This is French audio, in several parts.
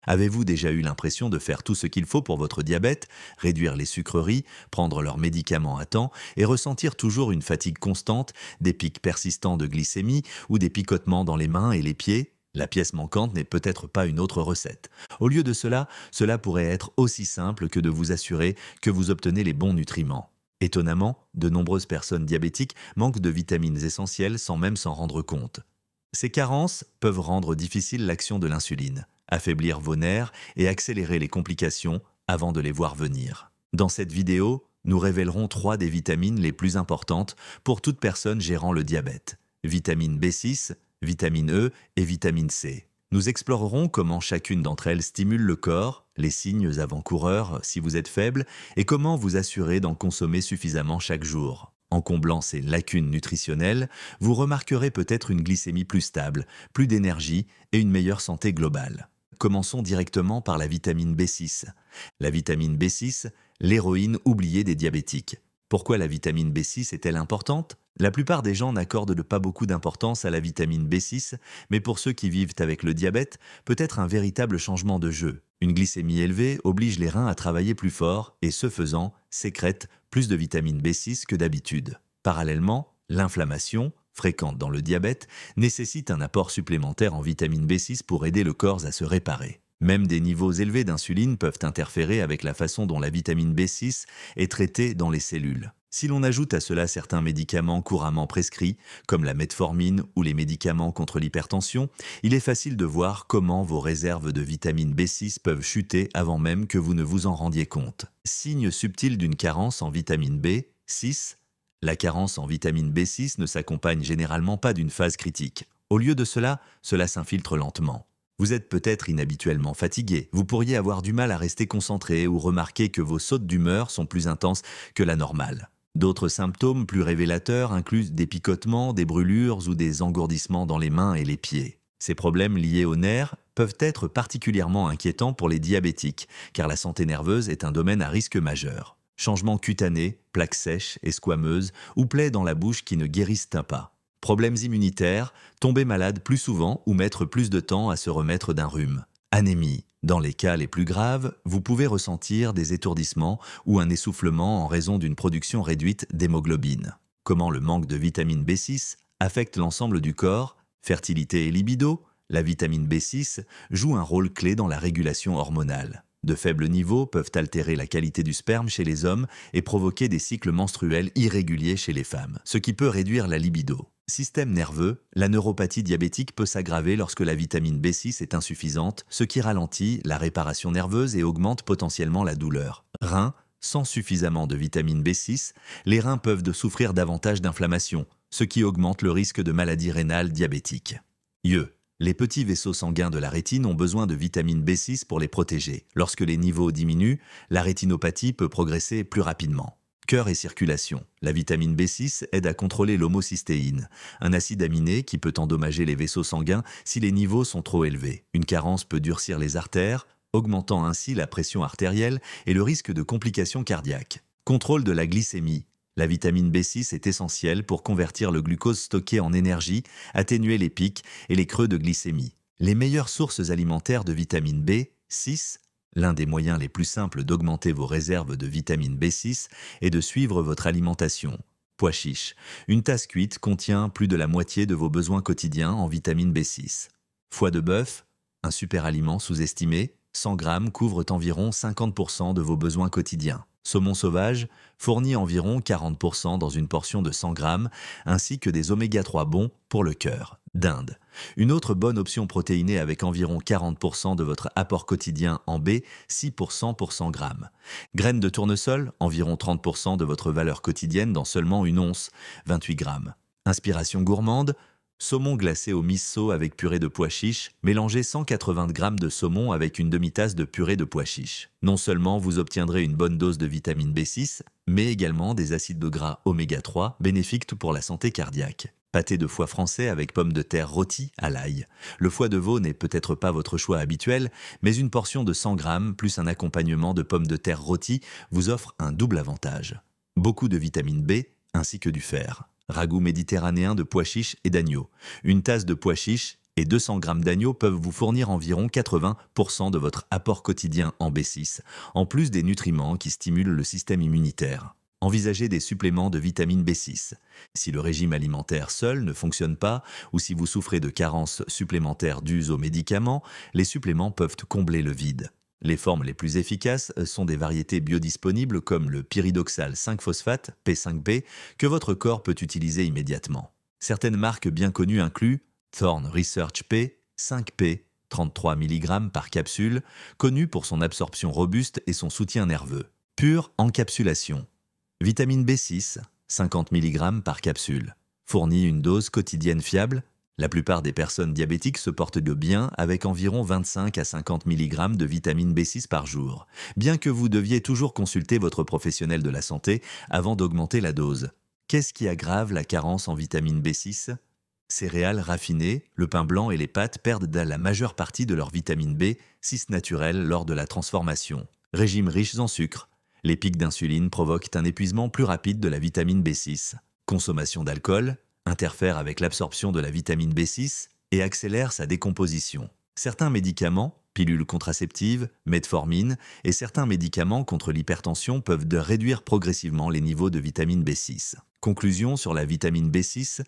Avez-vous déjà eu l'impression de faire tout ce qu'il faut pour votre diabète, réduire les sucreries, prendre leurs médicaments à temps et ressentir toujours une fatigue constante, des pics persistants de glycémie ou des picotements dans les mains et les pieds? La pièce manquante n'est peut-être pas une autre recette. Au lieu de cela, cela pourrait être aussi simple que de vous assurer que vous obtenez les bons nutriments. Étonnamment, de nombreuses personnes diabétiques manquent de vitamines essentielles sans même s'en rendre compte. Ces carences peuvent rendre difficile l'action de l'insuline, affaiblir vos nerfs et accélérer les complications avant de les voir venir. Dans cette vidéo, nous révélerons 3 des vitamines les plus importantes pour toute personne gérant le diabète. Vitamine B6, vitamine E et vitamine C. Nous explorerons comment chacune d'entre elles stimule le corps, les signes avant-coureurs si vous êtes faible, et comment vous assurer d'en consommer suffisamment chaque jour. En comblant ces lacunes nutritionnelles, vous remarquerez peut-être une glycémie plus stable, plus d'énergie et une meilleure santé globale. Commençons directement par la vitamine B6. La vitamine B6, l'héroïne oubliée des diabétiques. Pourquoi la vitamine B6 est-elle importante? La plupart des gens n'accordent pas beaucoup d'importance à la vitamine B6, mais pour ceux qui vivent avec le diabète, peut être un véritable changement de jeu. Une glycémie élevée oblige les reins à travailler plus fort et, ce faisant, sécrètent plus de vitamine B6 que d'habitude. Parallèlement, l'inflammation, fréquente dans le diabète, nécessite un apport supplémentaire en vitamine B6 pour aider le corps à se réparer. Même des niveaux élevés d'insuline peuvent interférer avec la façon dont la vitamine B6 est traitée dans les cellules. Si l'on ajoute à cela certains médicaments couramment prescrits, comme la metformine ou les médicaments contre l'hypertension, il est facile de voir comment vos réserves de vitamine B6 peuvent chuter avant même que vous ne vous en rendiez compte. Signe subtil d'une carence en vitamine B6, la carence en vitamine B6 ne s'accompagne généralement pas d'une phase critique. Au lieu de cela, cela s'infiltre lentement. Vous êtes peut-être inhabituellement fatigué, vous pourriez avoir du mal à rester concentré ou remarquer que vos sautes d'humeur sont plus intenses que la normale. D'autres symptômes plus révélateurs incluent des picotements, des brûlures ou des engourdissements dans les mains et les pieds. Ces problèmes liés aux nerfs peuvent être particulièrement inquiétants pour les diabétiques, car la santé nerveuse est un domaine à risque majeur. Changements cutanés, plaques sèches et squameuses ou plaies dans la bouche qui ne guérissent pas. Problèmes immunitaires, tomber malade plus souvent ou mettre plus de temps à se remettre d'un rhume. Anémie. Dans les cas les plus graves, vous pouvez ressentir des étourdissements ou un essoufflement en raison d'une production réduite d'hémoglobine. Comment le manque de vitamine B6 affecte l'ensemble du corps? Fertilité et libido? La vitamine B6 joue un rôle clé dans la régulation hormonale. De faibles niveaux peuvent altérer la qualité du sperme chez les hommes et provoquer des cycles menstruels irréguliers chez les femmes, ce qui peut réduire la libido. Système nerveux, la neuropathie diabétique peut s'aggraver lorsque la vitamine B6 est insuffisante, ce qui ralentit la réparation nerveuse et augmente potentiellement la douleur. Reins, sans suffisamment de vitamine B6, les reins peuvent souffrir davantage d'inflammation, ce qui augmente le risque de maladie rénale diabétique. Yeux. Les petits vaisseaux sanguins de la rétine ont besoin de vitamine B6 pour les protéger. Lorsque les niveaux diminuent, la rétinopathie peut progresser plus rapidement. Cœur et circulation. La vitamine B6 aide à contrôler l'homocystéine, un acide aminé qui peut endommager les vaisseaux sanguins si les niveaux sont trop élevés. Une carence peut durcir les artères, augmentant ainsi la pression artérielle et le risque de complications cardiaques. Contrôle de la glycémie. La vitamine B6 est essentielle pour convertir le glucose stocké en énergie, atténuer les pics et les creux de glycémie. Les meilleures sources alimentaires de vitamine B6. L'un des moyens les plus simples d'augmenter vos réserves de vitamine B6 est de suivre votre alimentation. Pois chiches. Une tasse cuite contient plus de la moitié de vos besoins quotidiens en vitamine B6. Foie de bœuf, un super aliment sous-estimé, 100 grammes couvrent environ 50% de vos besoins quotidiens. Saumon sauvage fournit environ 40% dans une portion de 100 grammes, ainsi que des oméga 3 bons pour le cœur. Dinde. Une autre bonne option protéinée avec environ 40% de votre apport quotidien en B, 6% pour 100 grammes. Graines de tournesol, environ 30% de votre valeur quotidienne dans seulement une once, 28 grammes. Inspiration gourmande, saumon glacé au miso avec purée de pois chiches, mélangez 180 g de saumon avec une demi-tasse de purée de pois chiches. Non seulement vous obtiendrez une bonne dose de vitamine B6, mais également des acides gras oméga 3 bénéfiques pour la santé cardiaque. Pâté de foie français avec pommes de terre rôties à l'ail. Le foie de veau n'est peut-être pas votre choix habituel, mais une portion de 100 g plus un accompagnement de pommes de terre rôties vous offre un double avantage. Beaucoup de vitamine B ainsi que du fer. Ragoût méditerranéen de pois chiches et d'agneau. Une tasse de pois chiches et 200 g d'agneau peuvent vous fournir environ 80% de votre apport quotidien en B6, en plus des nutriments qui stimulent le système immunitaire. Envisagez des suppléments de vitamine B6. Si le régime alimentaire seul ne fonctionne pas ou si vous souffrez de carences supplémentaires dues aux médicaments, les suppléments peuvent combler le vide. Les formes les plus efficaces sont des variétés biodisponibles comme le pyridoxal 5-phosphate, P5B, que votre corps peut utiliser immédiatement. Certaines marques bien connues incluent Thorne Research P, 5P, 33 mg par capsule, connu pour son absorption robuste et son soutien nerveux. Pure encapsulation. Vitamine B6, 50 mg par capsule. Fournit une dose quotidienne fiable. La plupart des personnes diabétiques se portent bien avec environ 25 à 50 mg de vitamine B6 par jour, bien que vous deviez toujours consulter votre professionnel de la santé avant d'augmenter la dose. Qu'est-ce qui aggrave la carence en vitamine B6 ? Céréales raffinées, le pain blanc et les pâtes perdent la majeure partie de leur vitamine B6 naturelle lors de la transformation. Régimes riches en sucre. Les pics d'insuline provoquent un épuisement plus rapide de la vitamine B6. Consommation d'alcool interfère avec l'absorption de la vitamine B6 et accélère sa décomposition. Certains médicaments, pilules contraceptives, metformine et certains médicaments contre l'hypertension peuvent réduire progressivement les niveaux de vitamine B6. Conclusion sur la vitamine B6,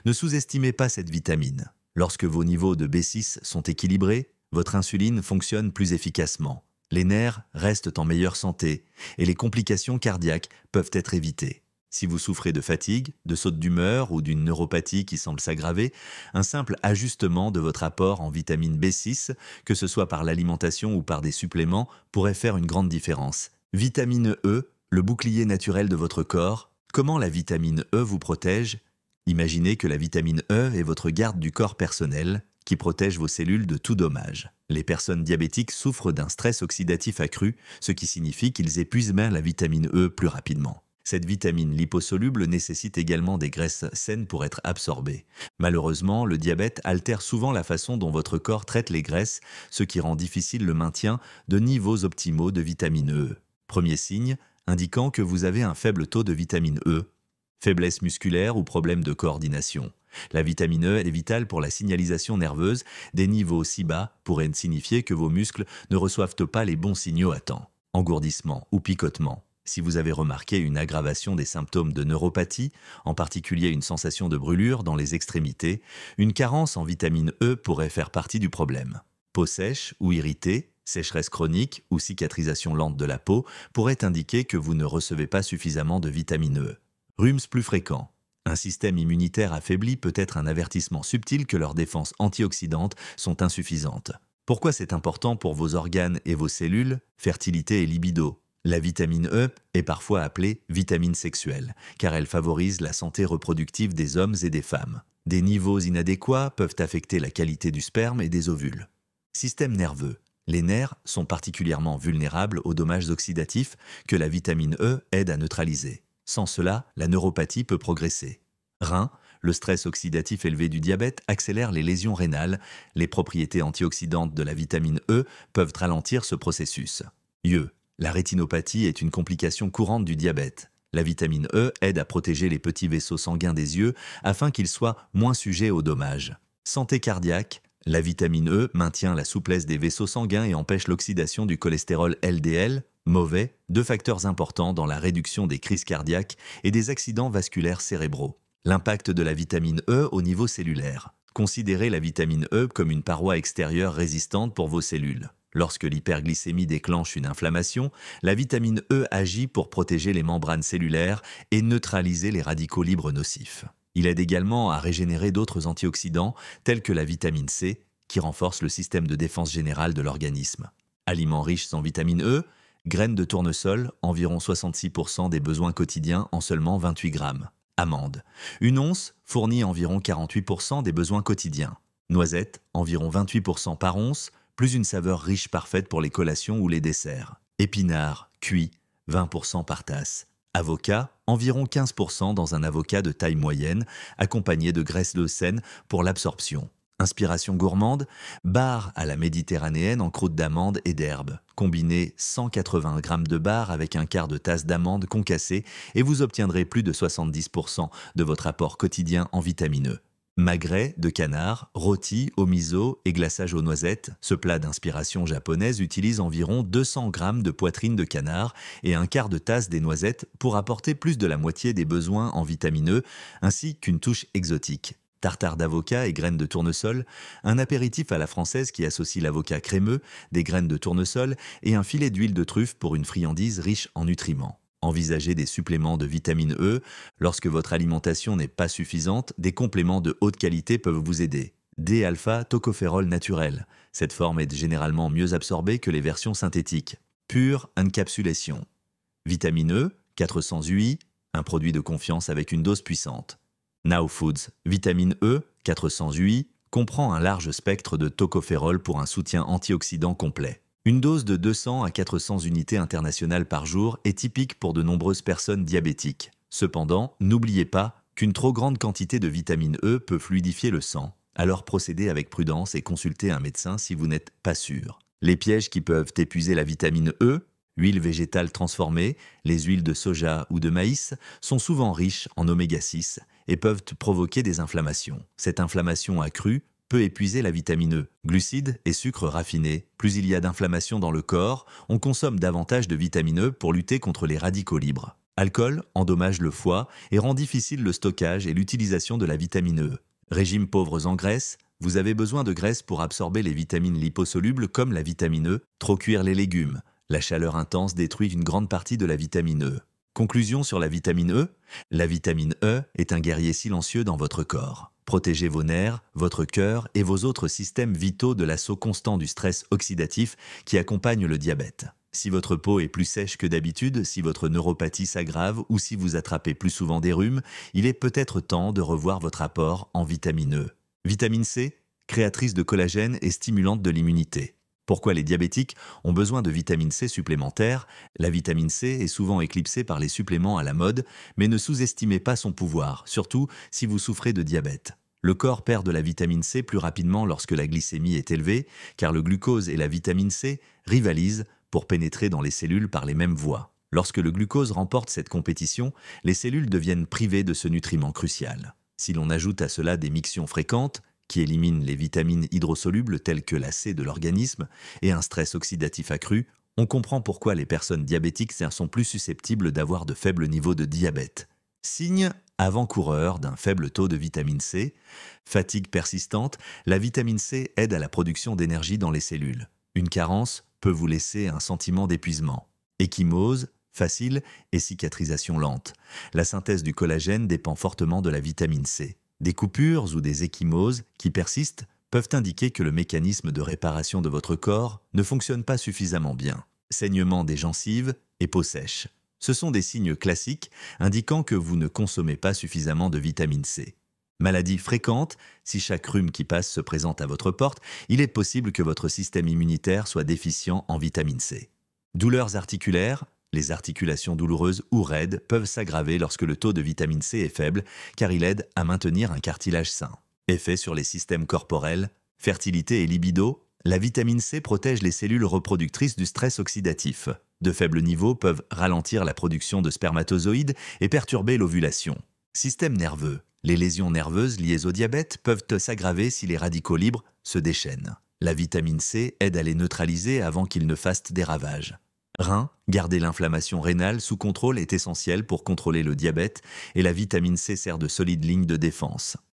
ne sous-estimez pas cette vitamine. Lorsque vos niveaux de B6 sont équilibrés, votre insuline fonctionne plus efficacement. Les nerfs restent en meilleure santé et les complications cardiaques peuvent être évitées. Si vous souffrez de fatigue, de saute d'humeur ou d'une neuropathie qui semble s'aggraver, un simple ajustement de votre apport en vitamine B6, que ce soit par l'alimentation ou par des suppléments, pourrait faire une grande différence. Vitamine E, le bouclier naturel de votre corps. Comment la vitamine E vous protège ? Imaginez que la vitamine E est votre garde du corps personnel, qui protège vos cellules de tout dommage. Les personnes diabétiques souffrent d'un stress oxydatif accru, ce qui signifie qu'ils épuisent même la vitamine E plus rapidement. Cette vitamine liposoluble nécessite également des graisses saines pour être absorbée. Malheureusement, le diabète altère souvent la façon dont votre corps traite les graisses, ce qui rend difficile le maintien de niveaux optimaux de vitamine E. Premier signe, indiquant que vous avez un faible taux de vitamine E. Faiblesse musculaire ou problème de coordination. La vitamine E est vitale pour la signalisation nerveuse. Des niveaux si bas pourraient signifier que vos muscles ne reçoivent pas les bons signaux à temps. Engourdissement ou picotement. Si vous avez remarqué une aggravation des symptômes de neuropathie, en particulier une sensation de brûlure dans les extrémités, une carence en vitamine E pourrait faire partie du problème. Peau sèche ou irritée, sécheresse chronique ou cicatrisation lente de la peau pourraient indiquer que vous ne recevez pas suffisamment de vitamine E. Rhumes plus fréquents. Un système immunitaire affaibli peut être un avertissement subtil que leurs défenses antioxydantes sont insuffisantes. Pourquoi c'est important pour vos organes et vos cellules, fertilité et libido ? La vitamine E est parfois appelée vitamine sexuelle, car elle favorise la santé reproductive des hommes et des femmes. Des niveaux inadéquats peuvent affecter la qualité du sperme et des ovules. Système nerveux. Les nerfs sont particulièrement vulnérables aux dommages oxydatifs que la vitamine E aide à neutraliser. Sans cela, la neuropathie peut progresser. Reins. Le stress oxydatif élevé du diabète accélère les lésions rénales. Les propriétés antioxydantes de la vitamine E peuvent ralentir ce processus. Yeux. La rétinopathie est une complication courante du diabète. La vitamine E aide à protéger les petits vaisseaux sanguins des yeux afin qu'ils soient moins sujets aux dommages. Santé cardiaque. La vitamine E maintient la souplesse des vaisseaux sanguins et empêche l'oxydation du cholestérol LDL, mauvais, deux facteurs importants dans la réduction des crises cardiaques et des accidents vasculaires cérébraux. L'impact de la vitamine E au niveau cellulaire. Considérez la vitamine E comme une paroi extérieure résistante pour vos cellules. Lorsque l'hyperglycémie déclenche une inflammation, la vitamine E agit pour protéger les membranes cellulaires et neutraliser les radicaux libres nocifs. Il aide également à régénérer d'autres antioxydants, tels que la vitamine C, qui renforce le système de défense générale de l'organisme. Aliments riches en vitamine E, graines de tournesol, environ 66% des besoins quotidiens en seulement 28 grammes. Amandes. Une once fournit environ 48% des besoins quotidiens. Noisettes, environ 28% par once, plus une saveur riche parfaite pour les collations ou les desserts. Épinards, cuits, 20% par tasse. Avocat, environ 15% dans un avocat de taille moyenne, accompagné de graisse de sène pour l'absorption. Inspiration gourmande, bar à la méditerranéenne en croûte d'amande et d'herbe. Combinez 180 g de bar avec un quart de tasse d'amande concassée et vous obtiendrez plus de 70% de votre apport quotidien en vitamine E. Magret de canard, rôti au miso et glaçage aux noisettes, ce plat d'inspiration japonaise utilise environ 200 g de poitrine de canard et un quart de tasse des noisettes pour apporter plus de la moitié des besoins en vitamine E, ainsi qu'une touche exotique. Tartare d'avocat et graines de tournesol, un apéritif à la française qui associe l'avocat crémeux, des graines de tournesol et un filet d'huile de truffe pour une friandise riche en nutriments. Envisagez des suppléments de vitamine E. Lorsque votre alimentation n'est pas suffisante, des compléments de haute qualité peuvent vous aider. D-alpha-tocopherol naturel. Cette forme est généralement mieux absorbée que les versions synthétiques. Pure encapsulation. Vitamine E, 400 UI, un produit de confiance avec une dose puissante. Now Foods, vitamine E, 400 UI, comprend un large spectre de tocopherol pour un soutien antioxydant complet. Une dose de 200 à 400 unités internationales par jour est typique pour de nombreuses personnes diabétiques. Cependant, n'oubliez pas qu'une trop grande quantité de vitamine E peut fluidifier le sang. Alors procédez avec prudence et consultez un médecin si vous n'êtes pas sûr. Les pièges qui peuvent épuiser la vitamine E, huile végétale transformée, les huiles de soja ou de maïs, sont souvent riches en oméga 6 et peuvent provoquer des inflammations. Cette inflammation accrue peut épuiser la vitamine E. Glucides et sucres raffinés. Plus il y a d'inflammation dans le corps, on consomme davantage de vitamine E pour lutter contre les radicaux libres. Alcool endommage le foie et rend difficile le stockage et l'utilisation de la vitamine E. Régime pauvres en graisse. Vous avez besoin de graisse pour absorber les vitamines liposolubles comme la vitamine E. Trop cuire les légumes. La chaleur intense détruit une grande partie de la vitamine E. Conclusion sur la vitamine E. La vitamine E est un guerrier silencieux dans votre corps. Protégez vos nerfs, votre cœur et vos autres systèmes vitaux de l'assaut constant du stress oxydatif qui accompagne le diabète. Si votre peau est plus sèche que d'habitude, si votre neuropathie s'aggrave ou si vous attrapez plus souvent des rhumes, il est peut-être temps de revoir votre apport en vitamine E. Vitamine C, créatrice de collagène et stimulante de l'immunité. Pourquoi les diabétiques ont besoin de vitamine C supplémentaire? La vitamine C est souvent éclipsée par les suppléments à la mode, mais ne sous-estimez pas son pouvoir, surtout si vous souffrez de diabète. Le corps perd de la vitamine C plus rapidement lorsque la glycémie est élevée, car le glucose et la vitamine C rivalisent pour pénétrer dans les cellules par les mêmes voies. Lorsque le glucose remporte cette compétition, les cellules deviennent privées de ce nutriment crucial. Si l'on ajoute à cela des mictions fréquentes, qui éliminent les vitamines hydrosolubles telles que la C de l'organisme, et un stress oxydatif accru, on comprend pourquoi les personnes diabétiques sont plus susceptibles d'avoir de faibles niveaux de diabète. Signe avant-coureur d'un faible taux de vitamine C, fatigue persistante, la vitamine C aide à la production d'énergie dans les cellules. Une carence peut vous laisser un sentiment d'épuisement. Ecchymose, facile et cicatrisation lente. La synthèse du collagène dépend fortement de la vitamine C. Des coupures ou des ecchymoses qui persistent peuvent indiquer que le mécanisme de réparation de votre corps ne fonctionne pas suffisamment bien. Saignement des gencives et peau sèche. Ce sont des signes classiques indiquant que vous ne consommez pas suffisamment de vitamine C. Maladie fréquente, si chaque rhume qui passe se présente à votre porte, il est possible que votre système immunitaire soit déficient en vitamine C. Douleurs articulaires. Les articulations douloureuses ou raides peuvent s'aggraver lorsque le taux de vitamine C est faible, car il aide à maintenir un cartilage sain. Effet sur les systèmes corporels, fertilité et libido. La vitamine C protège les cellules reproductrices du stress oxydatif. De faibles niveaux peuvent ralentir la production de spermatozoïdes et perturber l'ovulation. Système nerveux. Les lésions nerveuses liées au diabète peuvent s'aggraver si les radicaux libres se déchaînent. La vitamine C aide à les neutraliser avant qu'ils ne fassent des ravages. Reins, garder l'inflammation rénale sous contrôle est essentiel pour contrôler le diabète et la vitamine C sert de solide ligne de défense.